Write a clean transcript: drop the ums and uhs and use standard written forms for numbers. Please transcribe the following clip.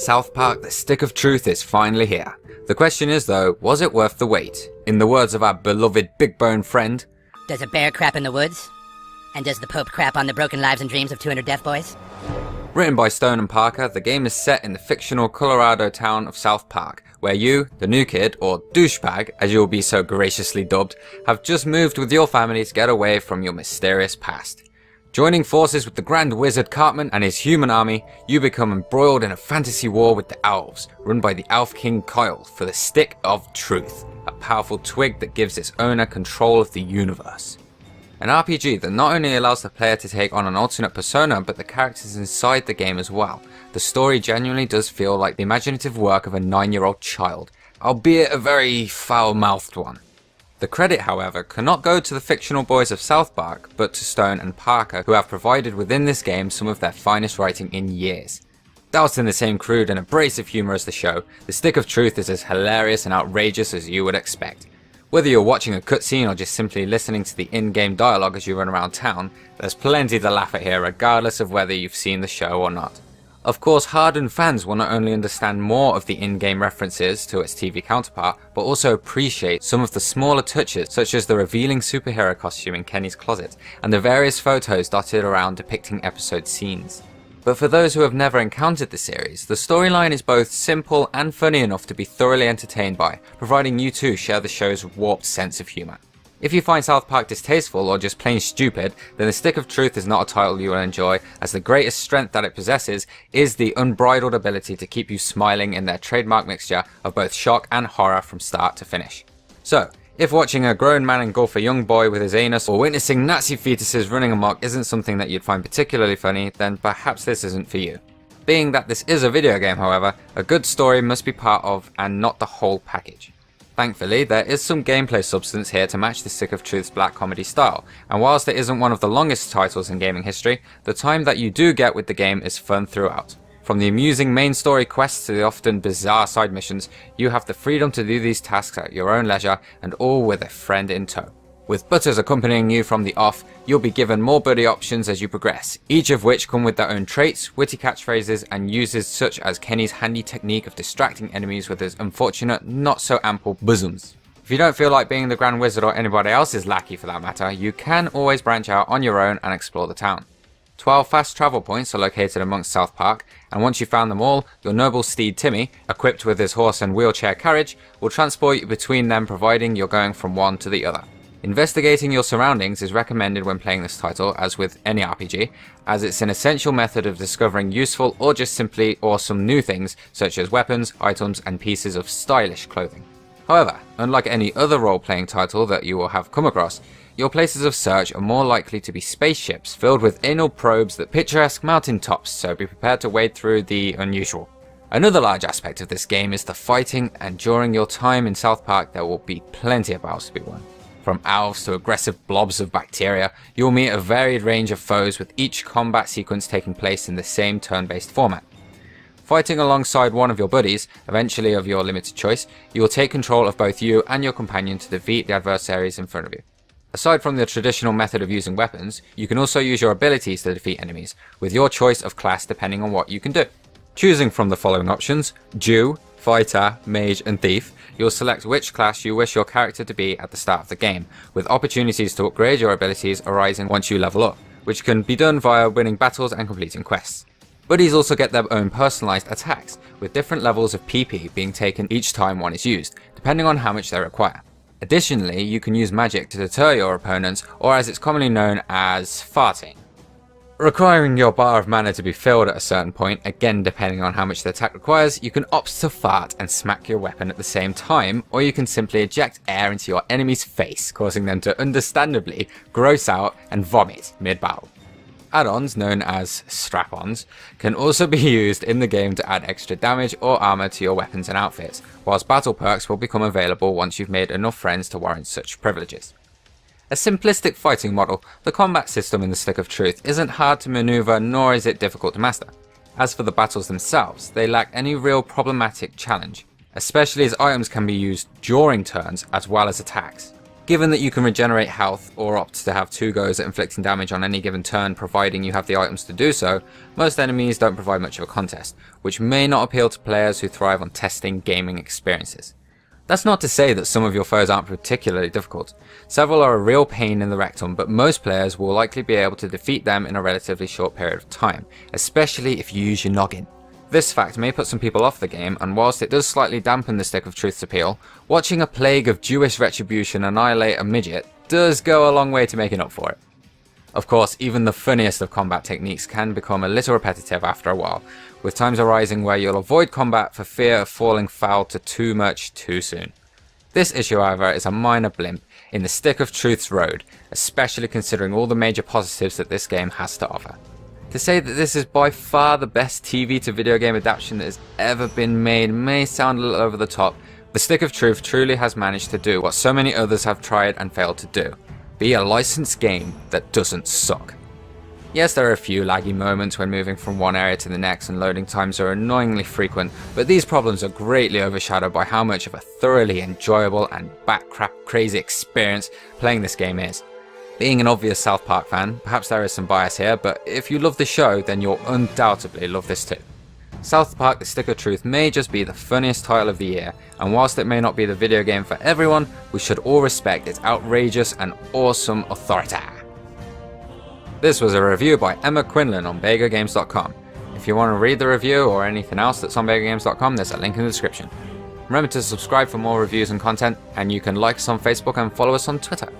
South Park: The Stick of Truth is finally here. The question is though, was it worth the wait? In the words of our beloved big bone friend, does a bear crap in the woods? And does the Pope crap on the broken lives and dreams of 200 deaf boys? Written by Stone and Parker, the game is set in the fictional Colorado town of South Park, where you, the new kid, or douchebag, as you will be so graciously dubbed, have just moved with your family to get away from your mysterious past. Joining forces with the Grand Wizard Cartman and his human army, you become embroiled in a fantasy war with the elves, run by the Elf King Kyle, for the Stick of Truth, a powerful twig that gives its owner control of the universe. An RPG that not only allows the player to take on an alternate persona, but the characters inside the game as well. The story genuinely does feel like the imaginative work of a 9-year-old child, albeit a very foul-mouthed one. The credit, however, cannot go to the fictional boys of South Park, but to Stone and Parker, who have provided within this game some of their finest writing in years. Doused in the same crude and abrasive humour as the show, The Stick of Truth is as hilarious and outrageous as you would expect. Whether you're watching a cutscene or just simply listening to the in-game dialogue as you run around town, there's plenty to laugh at here regardless of whether you've seen the show or not. Of course, hardened fans will not only understand more of the in-game references to its TV counterpart, but also appreciate some of the smaller touches such as the revealing superhero costume in Kenny's closet, and the various photos dotted around depicting episode scenes. But for those who have never encountered the series, the storyline is both simple and funny enough to be thoroughly entertained by, providing you too share the show's warped sense of humour. If you find South Park distasteful or just plain stupid, then The Stick of Truth is not a title you will enjoy, as the greatest strength that it possesses is the unbridled ability to keep you smiling in their trademark mixture of both shock and horror from start to finish. So, if watching a grown man engulf a young boy with his anus or witnessing Nazi fetuses running amok isn't something that you'd find particularly funny, then perhaps this isn't for you. Being that this is a video game, however, a good story must be part of and not the whole package. Thankfully, there is some gameplay substance here to match the Stick of Truth's black comedy style, and whilst it isn't one of the longest titles in gaming history, the time that you do get with the game is fun throughout. From the amusing main story quests to the often bizarre side missions, you have the freedom to do these tasks at your own leisure, and all with a friend in tow. With Butters accompanying you from the off, you'll be given more buddy options as you progress, each of which come with their own traits, witty catchphrases, and uses such as Kenny's handy technique of distracting enemies with his unfortunate, not so ample bosoms. If you don't feel like being the Grand Wizard or anybody else's lackey for that matter, you can always branch out on your own and explore the town. 12 fast travel points are located amongst South Park, and once you've found them all, your noble steed Timmy, equipped with his horse and wheelchair carriage, will transport you between them, providing you're going from one to the other. Investigating your surroundings is recommended when playing this title, as with any RPG, as it's an essential method of discovering useful or just simply awesome new things such as weapons, items, and pieces of stylish clothing. However, unlike any other role-playing title that you will have come across, your places of search are more likely to be spaceships filled with anal probes that picturesque mountain tops, so be prepared to wade through the unusual. Another large aspect of this game is the fighting, and during your time in South Park there will be plenty of battles to be won. From elves to aggressive blobs of bacteria, you'll meet a varied range of foes, with each combat sequence taking place in the same turn-based format. Fighting alongside one of your buddies, eventually of your limited choice, you will take control of both you and your companion to defeat the adversaries in front of you. Aside from the traditional method of using weapons, you can also use your abilities to defeat enemies, with your choice of class depending on what you can do. Choosing from the following options: Jew, Fighter, Mage, and Thief, you'll select which class you wish your character to be at the start of the game, with opportunities to upgrade your abilities arising once you level up, which can be done via winning battles and completing quests. Buddies also get their own personalised attacks, with different levels of PP being taken each time one is used, depending on how much they require. Additionally, you can use magic to deter your opponents, or as it's commonly known as farting, requiring your bar of mana to be filled at a certain point. Again, depending on how much the attack requires, you can opt to fart and smack your weapon at the same time, or you can simply eject air into your enemy's face, causing them to understandably gross out and vomit mid-battle. Add-ons, known as strap-ons, can also be used in the game to add extra damage or armor to your weapons and outfits, whilst battle perks will become available once you've made enough friends to warrant such privileges. A simplistic fighting model, the combat system in the Stick of Truth isn't hard to maneuver, nor is it difficult to master. As for the battles themselves, they lack any real problematic challenge, especially as items can be used during turns as well as attacks. Given that you can regenerate health or opt to have 2 goes at inflicting damage on any given turn providing you have the items to do so, most enemies don't provide much of a contest, which may not appeal to players who thrive on testing gaming experiences. That's not to say that some of your foes aren't particularly difficult. Several are a real pain in the rectum, but most players will likely be able to defeat them in a relatively short period of time, especially if you use your noggin. This fact may put some people off the game, and whilst it does slightly dampen the Stick of Truth's appeal, watching a plague of Jewish retribution annihilate a midget does go a long way to making up for it. Of course, even the funniest of combat techniques can become a little repetitive after a while, with times arising where you'll avoid combat for fear of falling foul to too much too soon. This issue, however, is a minor blimp in the Stick of Truth's road, especially considering all the major positives that this game has to offer. To say that this is by far the best TV to video game adaptation that has ever been made may sound a little over the top. The Stick of Truth truly has managed to do what so many others have tried and failed to do. Be a licensed game that doesn't suck. Yes, there are a few laggy moments when moving from one area to the next and loading times are annoyingly frequent, but these problems are greatly overshadowed by how much of a thoroughly enjoyable and backcrap crazy experience playing this game is. Being an obvious South Park fan, perhaps there is some bias here, but if you love the show, then you'll undoubtedly love this too. South Park: The Stick of Truth may just be the funniest title of the year, and whilst it may not be the video game for everyone, we should all respect its outrageous and awesome authority. This was a review by Emma Quinlan on Bagogames.com. If you want to read the review or anything else that's on Bagogames.com, there's a link in the description. Remember to subscribe for more reviews and content, and you can like us on Facebook and follow us on Twitter.